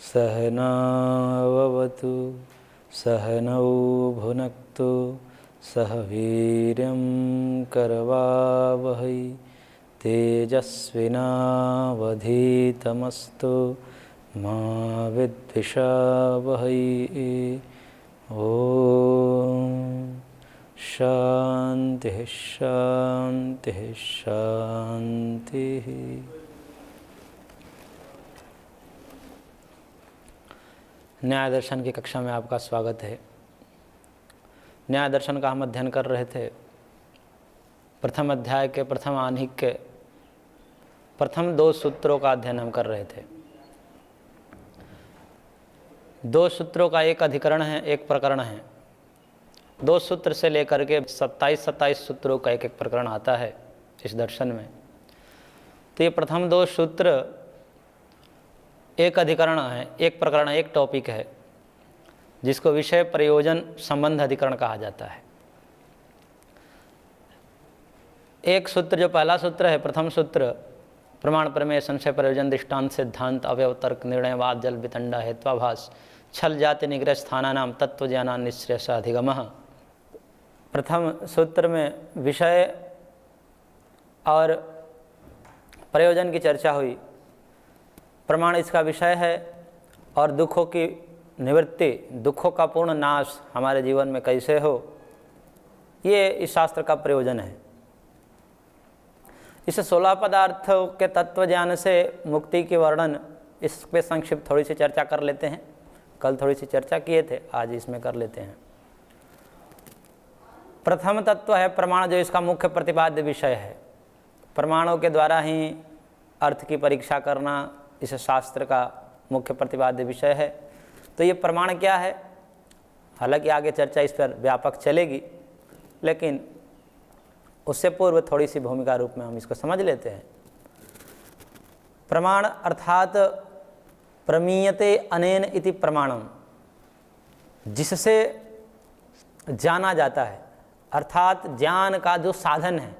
सहनाववतु सहनौ भुनक्तु सह वीर्यं करवावहै तेजस्विनावधीतमस्तु मा विद्विषावहै। ओम शांति शांति शांति। न्याय दर्शन की कक्षा में आपका स्वागत है। न्याय दर्शन का हम अध्ययन कर रहे थे। प्रथम अध्याय के प्रथम आह्निक के प्रथम 2 सूत्रों का अध्ययन हम कर रहे थे। 2 सूत्रों का एक अधिकरण है, एक प्रकरण है। 2 सूत्र से लेकर के 27 सूत्रों का एक प्रकरण आता है इस दर्शन में। तो ये प्रथम 2 सूत्र एक अधिकरण है, एक प्रकरण, एक टॉपिक है, जिसको विषय प्रयोजन संबंध अधिकरण कहा जाता है। एक सूत्र जो पहला सूत्र है, प्रथम सूत्र, प्रमाण प्रमेय संशय प्रयोजन दृष्टांत सिद्धांत अवयव तर्क निर्णयवाद जल वितंडा हेत्वाभास छल जाति निग्रह स्थानानाम तत्व ज्ञानान निश्रेयस अधिगमः। प्रथम सूत्र में विषय और प्रयोजन की चर्चा हुई। प्रमाण इसका विषय है और दुखों की निवृत्ति, दुखों का पूर्ण नाश हमारे जीवन में कैसे हो, ये इस शास्त्र का प्रयोजन है। इस 16 पदार्थों के तत्व ज्ञान से मुक्ति के वर्णन, इस पे संक्षिप्त थोड़ी सी चर्चा कर लेते हैं। कल थोड़ी सी चर्चा किए थे, आज इसमें कर लेते हैं। प्रथम तत्व है प्रमाण, जो इसका मुख्य प्रतिपाद्य विषय है। प्रमाणों के द्वारा ही अर्थ की परीक्षा करना इस शास्त्र का मुख्य प्रतिपाद्य विषय है। तो ये प्रमाण क्या है, हालांकि आगे चर्चा इस पर व्यापक चलेगी, लेकिन उससे पूर्व थोड़ी सी भूमिका रूप में हम इसको समझ लेते हैं। प्रमाण अर्थात प्रमीयते अनेन इति प्रमाणम, जिससे जाना जाता है, अर्थात ज्ञान का जो साधन है,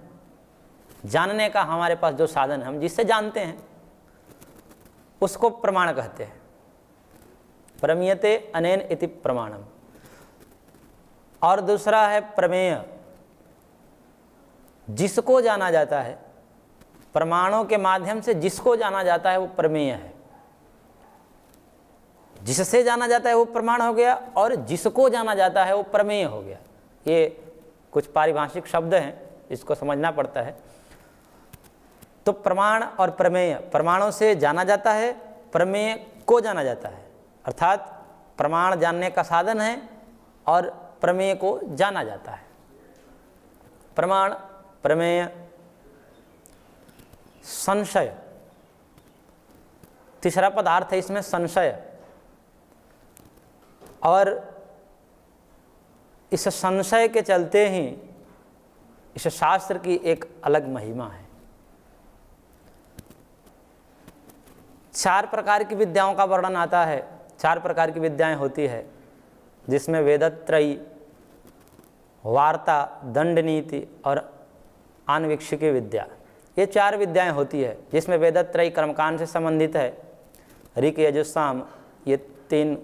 जानने का हमारे पास जो साधन है, हम जिससे जानते हैं उसको प्रमाण कहते हैं। प्रमीयते अनेन इति प्रमाणम। और दूसरा है प्रमेय, जिसको जाना जाता है। प्रमाणों के माध्यम से जिसको जाना जाता है वो प्रमेय है। जिससे जाना जाता है वो प्रमाण हो गया, और जिसको जाना जाता है वो प्रमेय हो गया। ये कुछ पारिभाषिक शब्द हैं, इसको समझना पड़ता है। तो प्रमाण और प्रमेय, प्रमाणों से जाना जाता है, प्रमेय को जाना जाता है। अर्थात प्रमाण जानने का साधन है और प्रमेय को जाना जाता है। प्रमाण, प्रमेय, संशय, तीसरा पदार्थ है इसमें संशय। और इस संशय के चलते ही इस शास्त्र की एक अलग महिमा है। 4 प्रकार की विद्याओं का वर्णन आता है। 4 प्रकार की विद्याएं होती है, जिसमें वेदत्रयी, वार्ता, दंड नीति और आन्वीक्षिकी विद्या, ये 4 विद्याएं होती है। जिसमें वेदत्रयी कर्मकांड से संबंधित है, ऋक यजुः साम, ये 3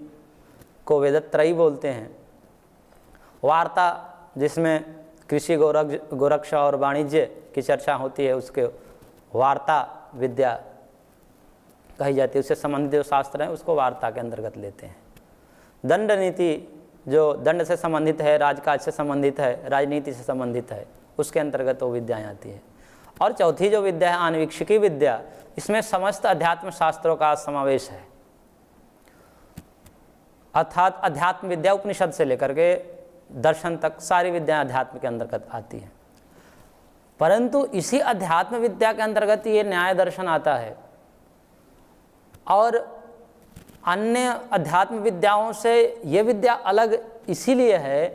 को वेदत्रयी बोलते हैं। वार्ता, जिसमें कृषि, गोरक्ष और वाणिज्य की चर्चा होती है, उसके वार्ता विद्या कही जाती है। उससे संबंधित जो शास्त्र हैं उसको वार्ता के अंतर्गत लेते हैं। दंड नीति, जो दंड से संबंधित है, राजकाज से संबंधित है, राजनीति से संबंधित है, उसके अंतर्गत वो विद्याएँ आती हैं। और चौथी जो विद्या है आन्वीक्षिकी विद्या, इसमें समस्त अध्यात्म शास्त्रों का समावेश है। अर्थात अध्यात्म विद्या उपनिषद से लेकर के दर्शन तक सारी विद्याएं अध्यात्म के अंतर्गत आती हैं। परंतु इसी अध्यात्म विद्या के अंतर्गत ये न्याय दर्शन आता है। और अन्य अध्यात्म विद्याओं से ये विद्या अलग इसीलिए है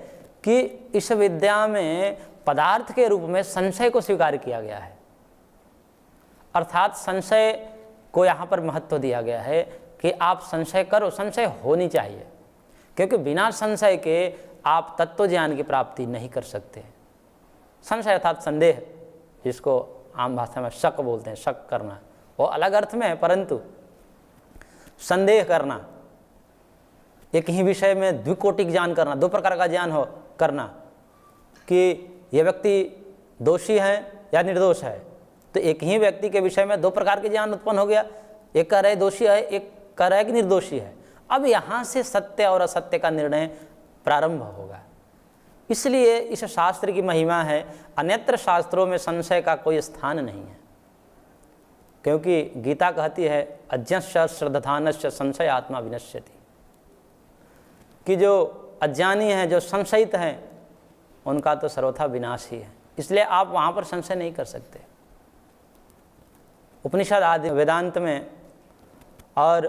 कि इस विद्या में पदार्थ के रूप में संशय को स्वीकार किया गया है। अर्थात संशय को यहाँ पर महत्व दिया गया है कि आप संशय करो, संशय होनी चाहिए, क्योंकि बिना संशय के आप तत्व ज्ञान की प्राप्ति नहीं कर सकते। संशय अर्थात संदेह, जिसको आम भाषा में शक बोलते हैं, शक करना, वो अलग अर्थ में है, परंतु संदेह करना एक ही विषय में द्विकोटिक ज्ञान करना, दो प्रकार का ज्ञान हो करना कि यह व्यक्ति दोषी है या निर्दोष है। तो एक ही व्यक्ति के विषय में दो प्रकार के ज्ञान उत्पन्न हो गया, एक कह रहे दोषी है, एक कह रहा है कि निर्दोषी है। अब यहाँ से सत्य और असत्य का निर्णय प्रारंभ होगा। इसलिए इस शास्त्र की महिमा है, अन्यत्र शास्त्रों में संशय का कोई स्थान नहीं है, क्योंकि गीता कहती है अज्ञस्य श्रद्धानस्य संशय आत्मा विनश्यति, कि जो अज्ञानी हैं, जो संशयित हैं, उनका तो सर्वथा विनाश ही है। इसलिए आप वहाँ पर संशय नहीं कर सकते। उपनिषद आदि वेदांत में और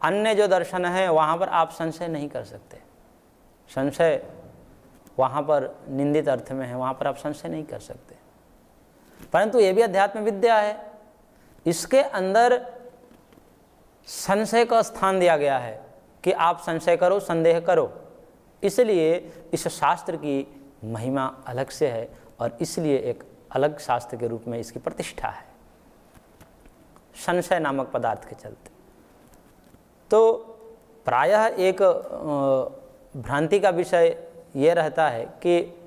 अन्य जो दर्शन है वहाँ पर आप संशय नहीं कर सकते। संशय वहाँ पर निंदित अर्थ में है, वहाँ पर आप संशय नहीं कर सकते। परंतु ये भी अध्यात्म विद्या है, इसके अंदर संशय का स्थान दिया गया है कि आप संशय करो, संदेह करो। इसलिए इस शास्त्र की महिमा अलग से है और इसलिए एक अलग शास्त्र के रूप में इसकी प्रतिष्ठा है, संशय नामक पदार्थ के चलते। तो प्रायः एक भ्रांति का विषय ये रहता है कि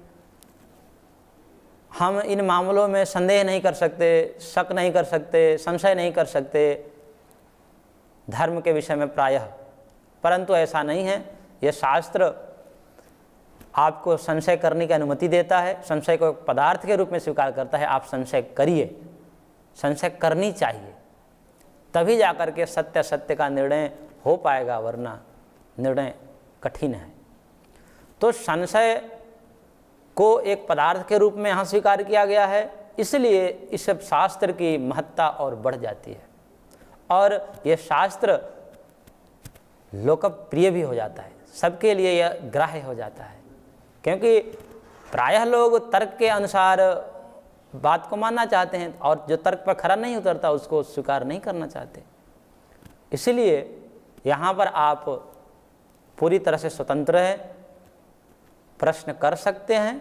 हम इन मामलों में संदेह नहीं कर सकते, शक नहीं कर सकते, संशय नहीं कर सकते धर्म के विषय में प्रायः। परंतु ऐसा नहीं है। यह शास्त्र आपको संशय करने की अनुमति देता है, संशय को एक पदार्थ के रूप में स्वीकार करता है। आप संशय करिए, संशय करनी चाहिए, तभी जाकर के सत्य सत्य का निर्णय हो पाएगा, वरना निर्णय कठिन है। तो संशय को एक पदार्थ के रूप में यहाँ स्वीकार किया गया है, इसलिए इस शास्त्र की महत्ता और बढ़ जाती है और यह शास्त्र लोकप्रिय भी हो जाता है, सबके लिए यह ग्राह्य हो जाता है। क्योंकि प्रायः लोग तर्क के अनुसार बात को मानना चाहते हैं और जो तर्क पर खरा नहीं उतरता उसको स्वीकार नहीं करना चाहते। इसलिए यहाँ पर आप पूरी तरह से स्वतंत्र हैं, प्रश्न कर सकते हैं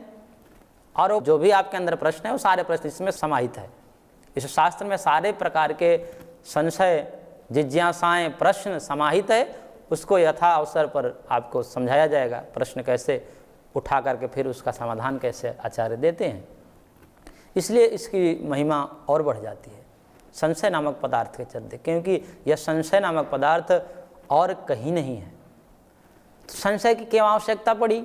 और जो भी आपके अंदर प्रश्न है वो सारे प्रश्न इसमें समाहित है। इस शास्त्र में सारे प्रकार के संशय, जिज्ञासाएं, प्रश्न समाहित है। उसको यथा अवसर पर आपको समझाया जाएगा, प्रश्न कैसे उठा करके फिर उसका समाधान कैसे आचार्य देते हैं। इसलिए इसकी महिमा और बढ़ जाती है संशय नामक पदार्थ के चलते, क्योंकि यह संशय नामक पदार्थ और कहीं नहीं है। तो संशय की क्यों आवश्यकता पड़ी?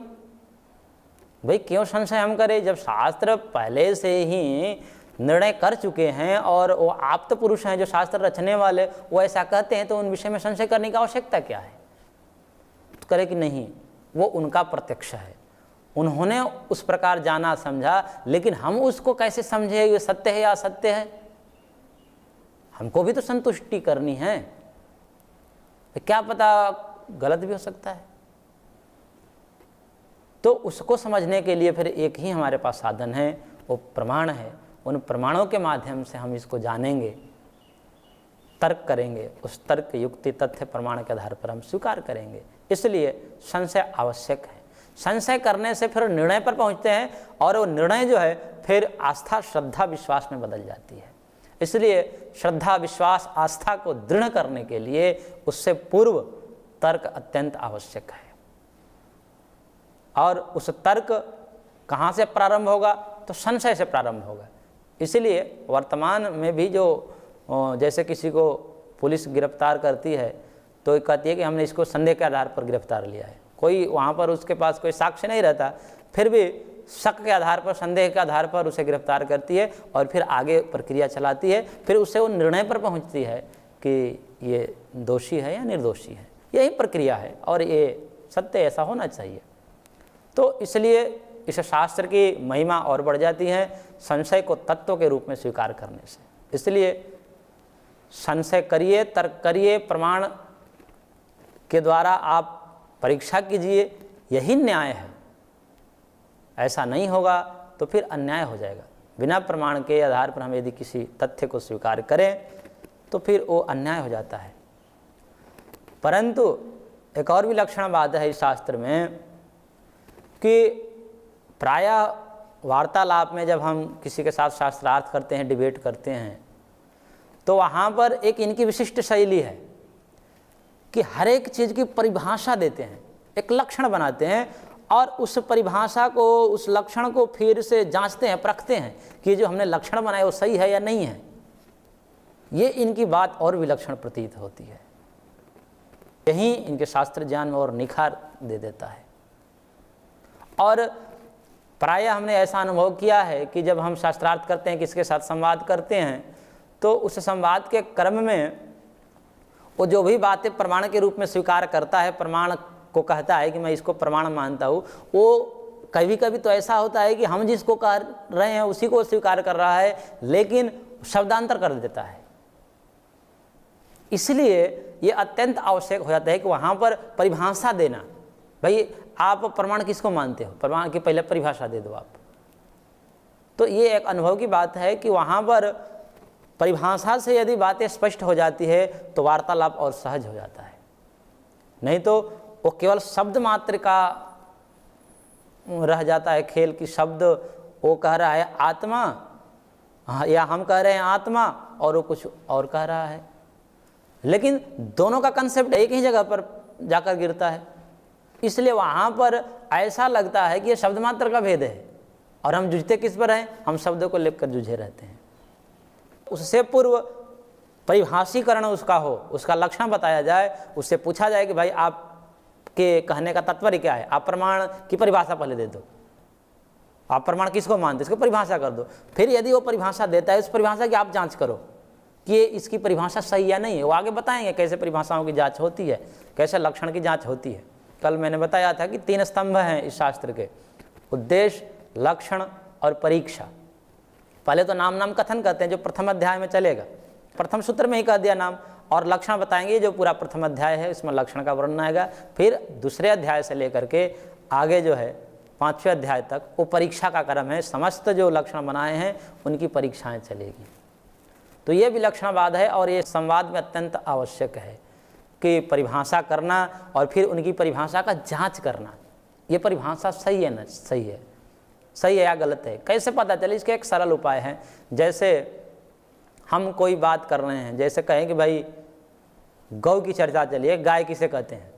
भाई क्यों संशय हम करें जब शास्त्र पहले से ही निर्णय कर चुके हैं और वो आप्त पुरुष हैं जो शास्त्र रचने वाले, वो ऐसा कहते हैं, तो उन विषय में संशय करने की आवश्यकता क्या है? तो करे कि नहीं, वो उनका प्रत्यक्ष है, उन्होंने उस प्रकार जाना समझा, लेकिन हम उसको कैसे समझे ये सत्य है या असत्य है? हमको भी तो संतुष्टि करनी है, क्या पता गलत भी हो सकता है। तो उसको समझने के लिए फिर एक ही हमारे पास साधन है, वो प्रमाण है। उन प्रमाणों के माध्यम से हम इसको जानेंगे, तर्क करेंगे, उस तर्क, युक्ति, तथ्य, प्रमाण के आधार पर हम स्वीकार करेंगे। इसलिए संशय आवश्यक है। संशय करने से फिर निर्णय पर पहुंचते हैं और वो निर्णय जो है फिर आस्था, श्रद्धा, विश्वास में बदल जाती है। इसलिए श्रद्धा, विश्वास, आस्था को दृढ़ करने के लिए उससे पूर्व तर्क अत्यंत आवश्यक है। और उस तर्क कहाँ से प्रारंभ होगा? तो संशय से प्रारंभ होगा। इसलिए वर्तमान में भी जो जैसे किसी को पुलिस गिरफ्तार करती है तो कहती है कि हमने इसको संदेह के आधार पर गिरफ्तार लिया है। कोई वहाँ पर उसके पास कोई साक्ष्य नहीं रहता, फिर भी शक के आधार पर, संदेह के आधार पर उसे गिरफ्तार करती है और फिर आगे प्रक्रिया चलाती है। फिर उससे वो निर्णय पर पहुँचती है कि ये दोषी है या निर्दोषी है। यही प्रक्रिया है और ये सत्य ऐसा होना चाहिए। तो इसलिए इस शास्त्र की महिमा और बढ़ जाती है संशय को तत्व के रूप में स्वीकार करने से। इसलिए संशय करिए, तर्क करिए, प्रमाण के द्वारा आप परीक्षा कीजिए, यही न्याय है। ऐसा नहीं होगा तो फिर अन्याय हो जाएगा। बिना प्रमाण के आधार पर हम यदि किसी तथ्य को स्वीकार करें तो फिर वो अन्याय हो जाता है। परंतु एक और भी लक्षण बात है इस शास्त्र में कि प्रायः वार्तालाप में जब हम किसी के साथ शास्त्रार्थ करते हैं, डिबेट करते हैं, तो वहाँ पर एक इनकी विशिष्ट शैली है कि हर एक चीज़ की परिभाषा देते हैं एक लक्षण बनाते हैं और उस परिभाषा को, उस लक्षण को फिर से जांचते हैं, परखते हैं कि जो हमने लक्षण बनाया वो सही है या नहीं है। ये इनकी बात और विलक्षण प्रतीत होती है। यही इनके शास्त्र ज्ञान में और निखार दे देता है। और प्रायः हमने ऐसा अनुभव किया है कि जब हम शास्त्रार्थ करते हैं, किसके साथ संवाद करते हैं, तो उस संवाद के क्रम में वो जो भी बातें प्रमाण के रूप में स्वीकार करता है, प्रमाण को कहता है कि मैं इसको प्रमाण मानता हूँ, वो कभी कभी तो ऐसा होता है कि हम जिसको कह रहे हैं उसी को स्वीकार कर रहा है, लेकिन शब्दांतर कर देता है। इसलिए ये अत्यंत आवश्यक हो जाता है कि वहाँ पर परिभाषा देना। भाई आप प्रमाण किसको मानते हो, प्रमाण की पहले परिभाषा दे दो आप। तो ये एक अनुभव की बात है कि वहाँ पर परिभाषा से यदि बातें स्पष्ट हो जाती है तो वार्तालाप और सहज हो जाता है। नहीं तो वो केवल शब्द मात्र का रह जाता है खेल की, शब्द वो कह रहा है आत्मा या हम कह रहे हैं आत्मा और वो कुछ और कह रहा है, लेकिन दोनों का कंसेप्ट एक ही जगह पर जाकर गिरता है। इसलिए वहाँ पर ऐसा लगता है कि ये शब्द मात्र का भेद है और हम जूझते किस पर हैं, हम शब्दों को लेकर जूझे रहते हैं। उससे पूर्व परिभाषीकरण उसका हो, उसका लक्षण बताया जाए, उससे पूछा जाए कि भाई आपके कहने का तात्पर्य क्या है, आप प्रमाण की परिभाषा पहले दे दो, आप प्रमाण किसको मानते, इसको परिभाषा कर दो। फिर यदि वो परिभाषा देता है, उस परिभाषा की आप जांच करो कि ये इसकी परिभाषा सही या नहीं है। वो आगे बताएंगे कैसे परिभाषाओं की जांच होती है, कैसे लक्षण की जांच होती है। कल मैंने बताया था कि 3 स्तंभ हैं इस शास्त्र के, उद्देश्य, लक्षण और परीक्षा। पहले तो नाम कथन कहते हैं, जो प्रथम अध्याय में चलेगा, प्रथम सूत्र में ही कह दिया नाम, और लक्षण बताएंगे जो पूरा प्रथम अध्याय है इसमें लक्षण का वर्णन आएगा। फिर दूसरे अध्याय से लेकर के आगे जो है 5वें अध्याय तक वो परीक्षा का क्रम है, समस्त जो लक्षण बनाए हैं उनकी परीक्षाएं चलेगी। तो ये विलक्षणवाद है और ये संवाद में अत्यंत आवश्यक है कि परिभाषा करना और फिर उनकी परिभाषा का जांच करना, ये परिभाषा सही है ना, सही है या गलत है, कैसे पता चले। इसके एक सरल उपाय है। जैसे हम कोई बात कर रहे हैं, जैसे कहें कि भाई गौ की चर्चा चलिए, गाय किसे कहते हैं,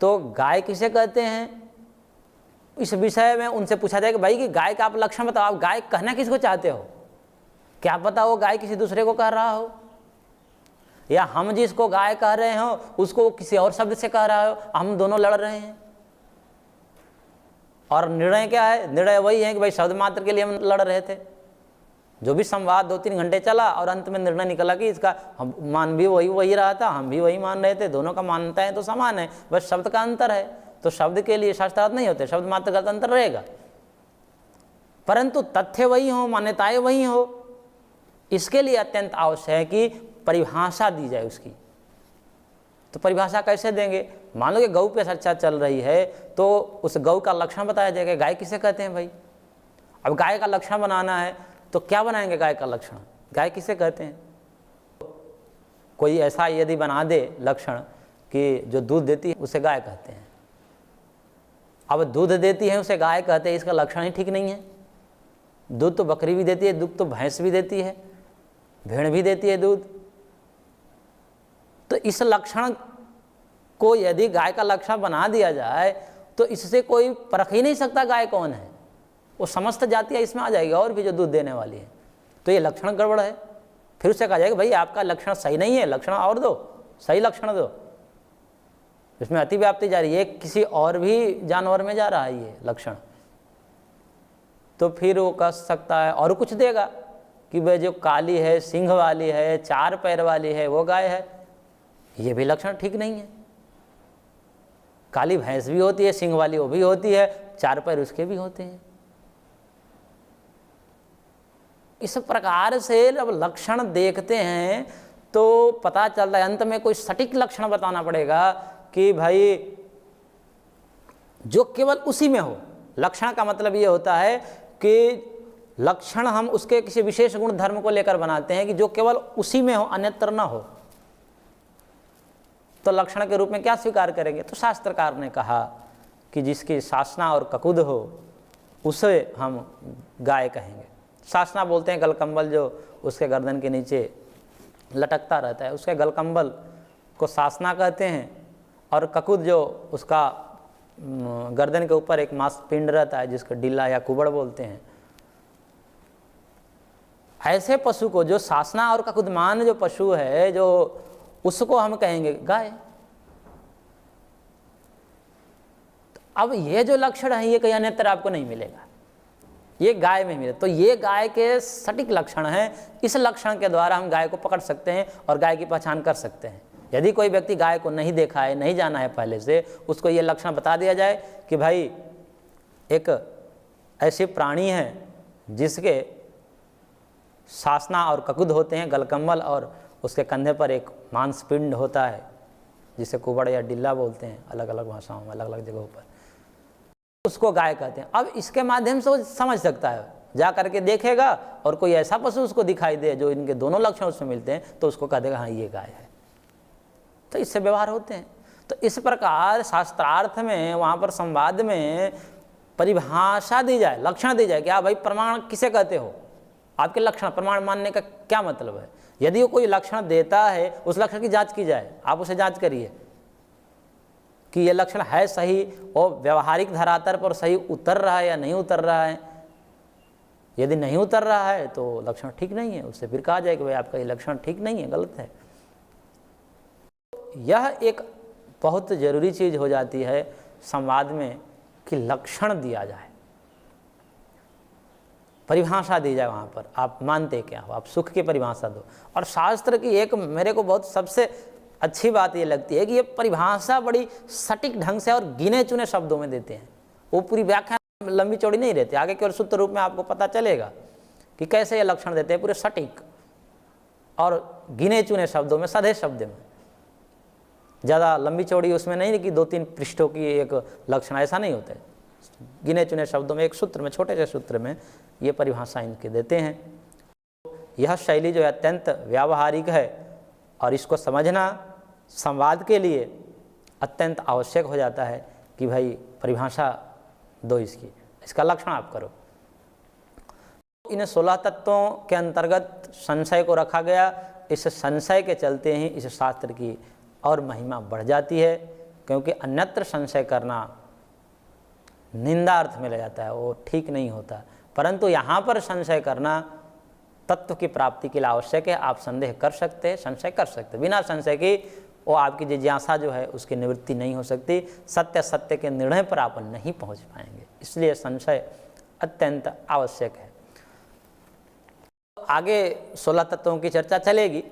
तो गाय किसे कहते हैं इस विषय में उनसे पूछा जाए कि भाई कि गाय का आप लक्षण बताओ, आप गाय कहना किसको चाहते हो, क्या पता वो गाय किसी दूसरे को कह रहा हो, या हम जिसको गाय कह रहे हो उसको किसी और शब्द से कह रहा हो, हम दोनों लड़ रहे हैं। और निर्णय क्या है, निर्णय वही है कि भाई शब्द मात्र के लिए हम लड़ रहे थे। जो भी संवाद 2-3 घंटे चला और अंत में निर्णय निकला कि इसका हम मान भी वही रहा था, हम भी वही मान रहे थे, दोनों का मान्यताएं तो समान है, बस शब्द का अंतर है। तो शब्द के लिए शास्त्रार्थ नहीं होते, शब्द मात्र का अंतर रहेगा, परंतु तथ्य वही हो, मान्यताएं वही हो। इसके लिए अत्यंत आवश्यक है कि परिभाषा दी जाए उसकी। तो परिभाषा कैसे देंगे, मान लो कि गौ पे चर्चा चल रही है तो उस गौ का लक्षण बताया जाएगा, गाय किसे कहते हैं भाई। अब गाय का लक्षण बनाना है तो क्या बनाएंगे, गाय का लक्षण, गाय किसे कहते हैं। कोई ऐसा यदि बना दे लक्षण कि जो दूध देती है उसे गाय कहते हैं, अब दूध देती है उसे गाय कहते हैं, इसका लक्षण ही ठीक नहीं है। दूध तो बकरी भी देती है, दूध तो भैंस भी देती है, भेड़ भी देती है दूध। तो इस लक्षण को यदि गाय का लक्षण बना दिया जाए तो इससे कोई परख ही नहीं सकता गाय कौन है, वो समस्त जातियाँ इसमें आ जाएगी और भी जो दूध देने वाली है। तो ये लक्षण गड़बड़ है। फिर उससे कहा जाएगा भाई आपका लक्षण सही नहीं है, लक्षण और दो, सही लक्षण दो। इसमें अतिव्याप्ति जा रही है, किसी और भी जानवर में जा रहा है ये लक्षण। तो फिर वो कह सकता है और कुछ देगा कि भाई जो काली है, सिंह वाली है, 4 पैर वाली है वो गाय है, ये भी लक्षण ठीक नहीं है। काली भैंस भी होती है, सिंह वाली वो भी होती है, 4 पैर उसके भी होते हैं। इस प्रकार से जब लक्षण देखते हैं तो पता चलता है, अंत में कोई सटीक लक्षण बताना पड़ेगा कि भाई जो केवल उसी में हो। लक्षण का मतलब ये होता है कि लक्षण हम उसके किसी विशेष गुण धर्म को लेकर बनाते हैं कि जो केवल उसी में हो, अन्यत्र न हो। तो लक्षण के रूप में क्या स्वीकार करेंगे, तो शास्त्रकार ने कहा कि जिसकी शासना और ककुद हो उसे हम गाय कहेंगे। शासना बोलते हैं गलकंबल जो उसके गर्दन के नीचे लटकता रहता है, उसके गलकंबल को शासना कहते हैं। और ककुद जो उसका गर्दन के ऊपर एक मांसपिंड रहता है जिसको डिल्ला या कुबड़ बोलते हैं। ऐसे पशु को, जो सासना और ककुदमान जो पशु है, जो उसको हम कहेंगे गाय। तो अब ये जो लक्षण है ये कहीं अन्यत्र आपको नहीं मिलेगा, ये गाय में मिले। तो ये गाय के सटीक लक्षण हैं। इस लक्षण के द्वारा हम गाय को पकड़ सकते हैं और गाय की पहचान कर सकते हैं। यदि कोई व्यक्ति गाय को नहीं देखा है, नहीं जाना है पहले से, उसको ये लक्षण बता दिया जाए कि भाई एक ऐसी प्राणी है जिसके सासना और ककुद होते हैं, गलकम्बल, और उसके कंधे पर एक मांसपिंड होता है जिसे कुबड़ या डिल्ला बोलते हैं अलग अलग भाषाओं में, अलग अलग जगहों पर, उसको गाय कहते हैं। अब इसके माध्यम से वो समझ सकता है, जा करके देखेगा और कोई ऐसा पशु उसको दिखाई दे जो इनके दोनों लक्षण उसमें मिलते हैं तो उसको कह देगा हाँ ये गाय है। तो इससे व्यवहार होते हैं। तो इस प्रकार शास्त्रार्थ में, वहाँ पर संवाद में परिभाषा दी जाए, लक्षण दी जाए कि हाँ भाई प्रमाण किसे कहते हो, आपके लक्षण, प्रमाण मानने का क्या मतलब है। यदि वो कोई लक्षण देता है उस लक्षण की जांच की जाए, आप उसे जांच करिए कि ये लक्षण है सही और व्यवहारिक धरातल पर सही उतर रहा है या नहीं उतर रहा है। यदि नहीं उतर रहा है तो लक्षण ठीक नहीं है, उससे फिर कहा जाए कि भाई आपका ये लक्षण ठीक नहीं है, गलत है। यह एक बहुत जरूरी चीज हो जाती है संवाद में कि लक्षण दिया जाए, परिभाषा दी जाए। वहाँ पर आप मानते क्या हो, आप सुख की परिभाषा दो। और शास्त्र की एक मेरे को बहुत सबसे अच्छी बात ये लगती है कि ये परिभाषा बड़ी सटीक ढंग से और गिने चुने शब्दों में देते हैं। वो पूरी व्याख्या लंबी चौड़ी नहीं रहती, आगे केवल सूत्र रूप में आपको पता चलेगा कि कैसे ये लक्षण देते हैं, पूरे सटीक और गिने चुने शब्दों में, सधे शब्द में, ज़्यादा लंबी चौड़ी उसमें नहीं कि 2-3 पृष्ठों की एक लक्षण, ऐसा नहीं होता है। गिने चुने शब्दों में, एक सूत्र में, छोटे से सूत्र में ये परिभाषा इनके देते हैं। यह शैली जो है अत्यंत व्यावहारिक है और इसको समझना संवाद के लिए अत्यंत आवश्यक हो जाता है कि भाई परिभाषा दो इसकी, इसका लक्षण आप करो। इन 16 तत्वों के अंतर्गत संशय को रखा गया। इस संशय के चलते ही इस शास्त्र की और महिमा बढ़ जाती है, क्योंकि अन्यत्र संशय करना निंदा अर्थ में ले जाता है, वो ठीक नहीं होता। परंतु यहाँ पर संशय करना तत्व की प्राप्ति के लिए आवश्यक है। आप संदेह कर सकते हैं, संशय कर सकते हैं। बिना संशय की वो आपकी जिज्ञासा जो है उसकी निवृत्ति नहीं हो सकती। सत्य के निर्णय पर आप नहीं पहुँच पाएंगे, इसलिए संशय अत्यंत आवश्यक है। आगे 16 तत्वों की चर्चा चलेगी।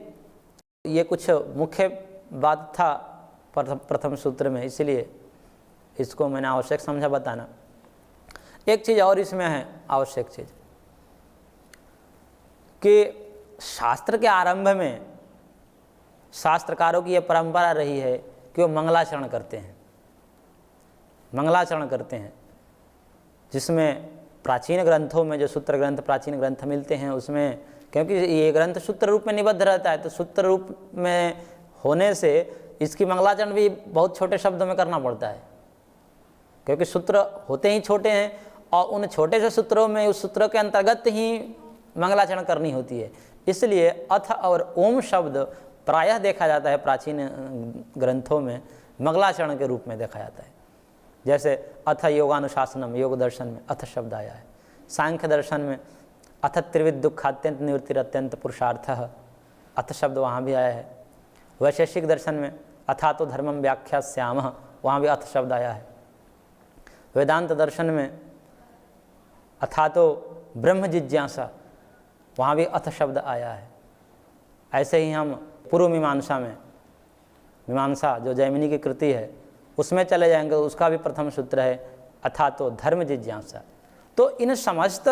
ये कुछ मुख्य बात था प्रथम सूत्र में, इसलिए इसको मैंने आवश्यक समझा बताना। एक चीज़ और इसमें है आवश्यक चीज़ कि शास्त्र के आरंभ में शास्त्रकारों की यह परंपरा रही है कि वो मंगलाचरण करते हैं, मंगलाचरण करते हैं, जिसमें प्राचीन ग्रंथों में जो सूत्र ग्रंथ, प्राचीन ग्रंथ मिलते हैं उसमें, क्योंकि ये ग्रंथ सूत्र रूप में निबद्ध रहता है, तो सूत्र रूप में होने से इसकी मंगलाचरण भी बहुत छोटे शब्दों में करना पड़ता है, क्योंकि सूत्र होते ही छोटे हैं और उन छोटे से सूत्रों में उस सूत्र के अंतर्गत ही मंगलाचरण करनी होती है। इसलिए अथ और ओम शब्द प्रायः देखा जाता है प्राचीन ग्रंथों में मंगलाचरण के रूप में देखा जाता है। जैसे अथ योगानुशासनम, योग दर्शन में अथ शब्द आया है। सांख्य दर्शन में अथ त्रिविध दुखात्यंत निवृत्तिर अत्यंत पुरुषार्थः, अथ शब्द वहाँ भी आया है। वैशेषिक दर्शन में अथा तो धर्मम व्याख्यास्यामः, वहाँ भी अथ शब्द आया है। वेदांत दर्शन में अथा तो ब्रह्म जिज्ञासा, वहाँ भी अथ शब्द आया है। ऐसे ही हम पूर्व मीमांसा में, मीमांसा जो जैमिनी की कृति है उसमें चले जाएंगे, उसका भी प्रथम सूत्र है अथा तो धर्म जिज्ञासा। तो इन समस्त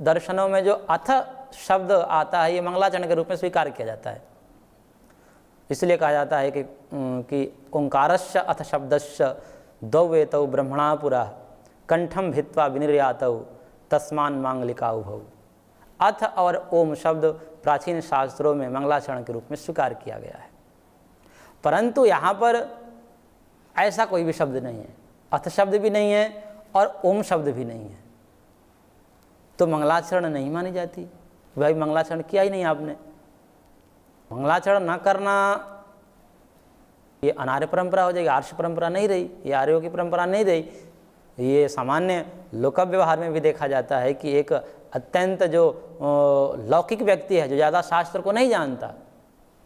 दर्शनों में जो अथ शब्द आता है ये मंगलाचरण के रूप में स्वीकार किया जाता है। इसलिए कहा जाता है कि ओंकारस्य अथ शब्दस्य द्वैतौ ब्रह्मणा पुरा कंठम भित्वा विनिर्यातौ तस्मान मांगलिका उभौ। अथ और ओम शब्द प्राचीन शास्त्रों में मंगलाचरण के रूप में स्वीकार किया गया है, परंतु यहाँ पर ऐसा कोई भी शब्द नहीं है, अथ शब्द भी नहीं है और ओम शब्द भी नहीं है, तो मंगलाचरण नहीं मानी जाती। भाई मंगलाचरण किया ही नहीं आपने। मंगलाचरण न करना ये अनार्य परंपरा हो जाएगी, आर्ष परंपरा नहीं रही, ये आर्यों की परंपरा नहीं रही। ये सामान्य लोक व्यवहार में भी देखा जाता है कि एक अत्यंत जो लौकिक व्यक्ति है, जो ज़्यादा शास्त्र को नहीं जानता,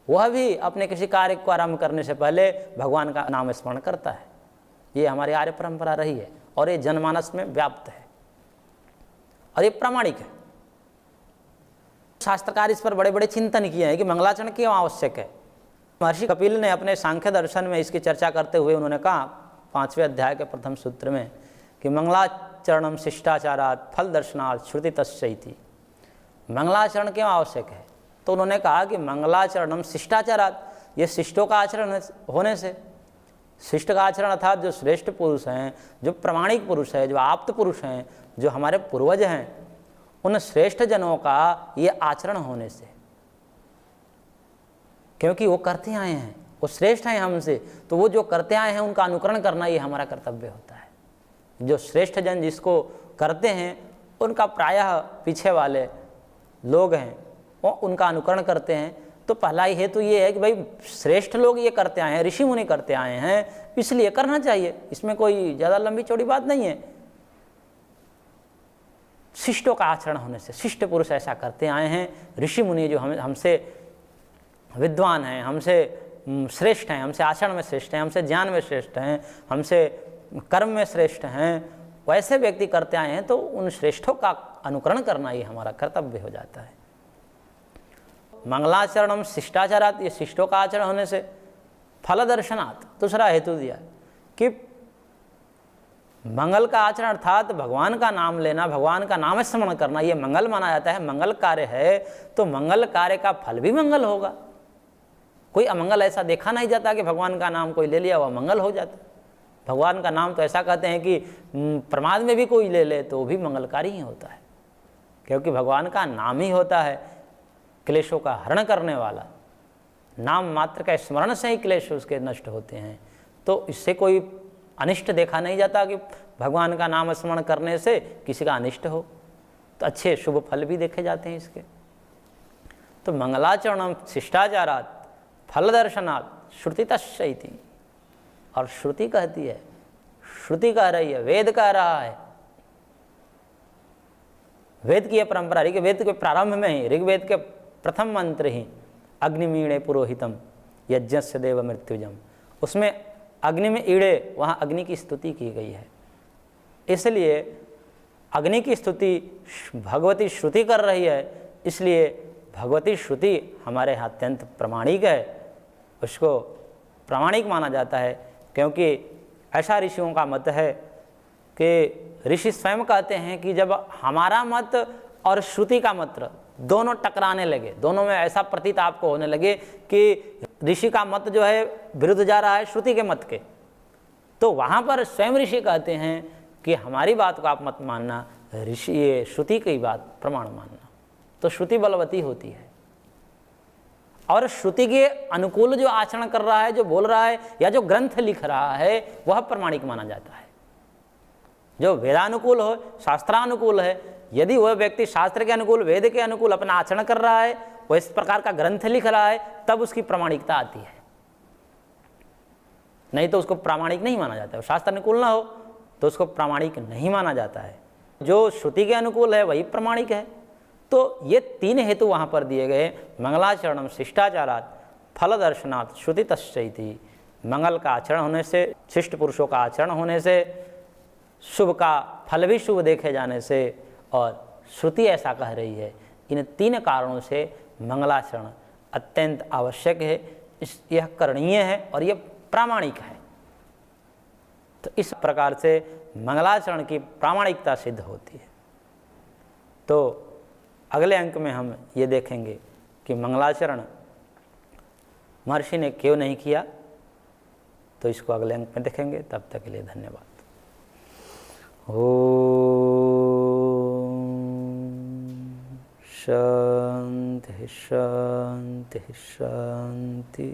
वह भी अपने किसी कार्य को आरंभ करने से पहले भगवान का नाम स्मरण करता है। ये हमारी आर्य परंपरा रही है और ये जनमानस में व्याप्त है और ये प्रामाणिक है। शास्त्रकार इस पर बड़े बड़े चिंतन किए हैं कि मंगलाचरण क्यों आवश्यक है। महर्षि कपिल ने अपने सांख्य दर्शन में इसकी चर्चा करते हुए उन्होंने कहा 5वें अध्याय के प्रथम सूत्र में कि मंगलाचरणम शिष्टाचारात् फल दर्शनात् श्रुति तस्यैति। मंगलाचरण क्यों आवश्यक है? तो उन्होंने कहा कि मंगलाचरणम शिष्टाचारात्, ये शिष्टों का आचरण होने से, शिष्ट का आचरण अर्थात जो श्रेष्ठ पुरुष हैं, जो प्रामाणिक पुरुष है, जो आप्त पुरुष हैं, जो हमारे पूर्वज हैं, उन श्रेष्ठ जनों का ये आचरण होने से, क्योंकि वो करते आए हैं, वो श्रेष्ठ हैं हमसे, तो वो जो करते आए हैं उनका अनुकरण करना ये हमारा कर्तव्य होता है। जो श्रेष्ठ जन जिसको करते हैं उनका प्रायः पीछे वाले लोग हैं वो उनका अनुकरण करते हैं। तो पहला ही हेतु ये है कि भाई श्रेष्ठ लोग ये करते आए हैं, ऋषि मुनि करते आए हैं, इसलिए करना चाहिए, इसमें कोई ज़्यादा लंबी चौड़ी बात नहीं है। शिष्टों का आचरण होने से, शिष्ट पुरुष ऐसा करते आए हैं, ऋषि मुनि जो हमसे विद्वान हैं, हमसे श्रेष्ठ हैं, हमसे आचरण में श्रेष्ठ हैं, हमसे ज्ञान में श्रेष्ठ हैं, हमसे कर्म में श्रेष्ठ हैं, वैसे व्यक्ति करते आए हैं, तो उन श्रेष्ठों का अनुकरण करना ही हमारा कर्तव्य हो जाता है। मंगलाचरणम शिष्टाचारात्, ये शिष्टों का आचरण होने से, फल दर्शनात्, दूसरा हेतु दिया कि मंगल का आचरण अर्थात भगवान का नाम लेना, भगवान का नाम स्मरण करना, ये मंगल माना जाता है। मंगल कार्य है तो मंगल कार्य का फल भी मंगल होगा। कोई अमंगल ऐसा देखा नहीं जाता कि भगवान का नाम कोई ले लिया वह मंगल हो जाता। भगवान का नाम तो ऐसा कहते हैं कि प्रमाद में भी कोई ले ले तो भी मंगलकारी ही होता है, क्योंकि भगवान का नाम ही होता है क्लेशों का हरण करने वाला। नाम मात्र का स्मरण से ही क्लेश उसके नष्ट होते हैं। तो इससे कोई अनिष्ट देखा नहीं जाता कि भगवान का नाम स्मरण करने से किसी का अनिष्ट हो, तो अच्छे शुभ फल भी देखे जाते हैं इसके। तो मंगलाचरणम शिष्टाचारात् फल दर्शनात् श्रुति तस्यैति। और श्रुति कहती है, श्रुति कह रही है, वेद कह रहा है, वेद की यह परंपरा, ऋग्वेद के प्रारंभ में ही, ऋग्वेद के प्रथम मंत्र ही अग्निमीणे पुरोहितम यज्ञस्य देव मृत्युजम, उसमें अग्नि में ईड़े, वहाँ अग्नि की स्तुति की गई है। इसलिए अग्नि की स्तुति भगवती श्रुति कर रही है, इसलिए भगवती श्रुति हमारे यहाँ अत्यंत प्रामाणिक है, उसको प्रामाणिक माना जाता है। क्योंकि ऐसा ऋषियों का मत है कि ऋषि स्वयं कहते हैं कि जब हमारा मत और श्रुति का मत दोनों टकराने लगे, दोनों में ऐसा प्रतीत आपको होने लगे कि ऋषि का मत जो है विरुद्ध जा रहा है श्रुति के मत के, तो वहाँ पर स्वयं ऋषि कहते हैं कि हमारी बात को आप मत मानना, ऋषि ये श्रुति की बात प्रमाण मानना। तो श्रुति बलवती होती है और श्रुति के अनुकूल जो आचरण कर रहा है, जो बोल रहा है या जो ग्रंथ लिख रहा है, वह प्रमाणिक माना जाता है। जो वेदानुकूल हो, शास्त्रानुकूल है, यदि वह व्यक्ति शास्त्र के अनुकूल, वेद के अनुकूल अपना आचरण कर रहा है, वह इस प्रकार का ग्रंथ लिख रहा है, तब उसकी प्रामाणिकता आती है। नहीं तो उसको प्रामाणिक नहीं माना जाता है। शास्त्र अनुकूल ना हो तो उसको प्रामाणिक नहीं माना जाता है। जो श्रुति के अनुकूल है वही प्रामाणिक है। तो ये तीन हेतु वहाँ पर दिए गए, मंगलाचरणम शिष्टाचारात् फल दर्शनात् श्रुति तस्यैति। मंगल का आचरण होने से, शिष्ट पुरुषों का आचरण होने से, शुभ का फल भी शुभ देखे जाने से, और श्रुति ऐसा कह रही है, इन तीन कारणों से मंगलाचरण अत्यंत आवश्यक है, यह करणीय है और यह प्रामाणिक है। तो इस प्रकार से मंगलाचरण की प्रामाणिकता सिद्ध होती है। तो अगले अंक में हम ये देखेंगे कि मंगलाचरण महर्षि ने क्यों नहीं किया, तो इसको अगले अंक में देखेंगे। तब तक के लिए धन्यवाद। शांति शांति शांति।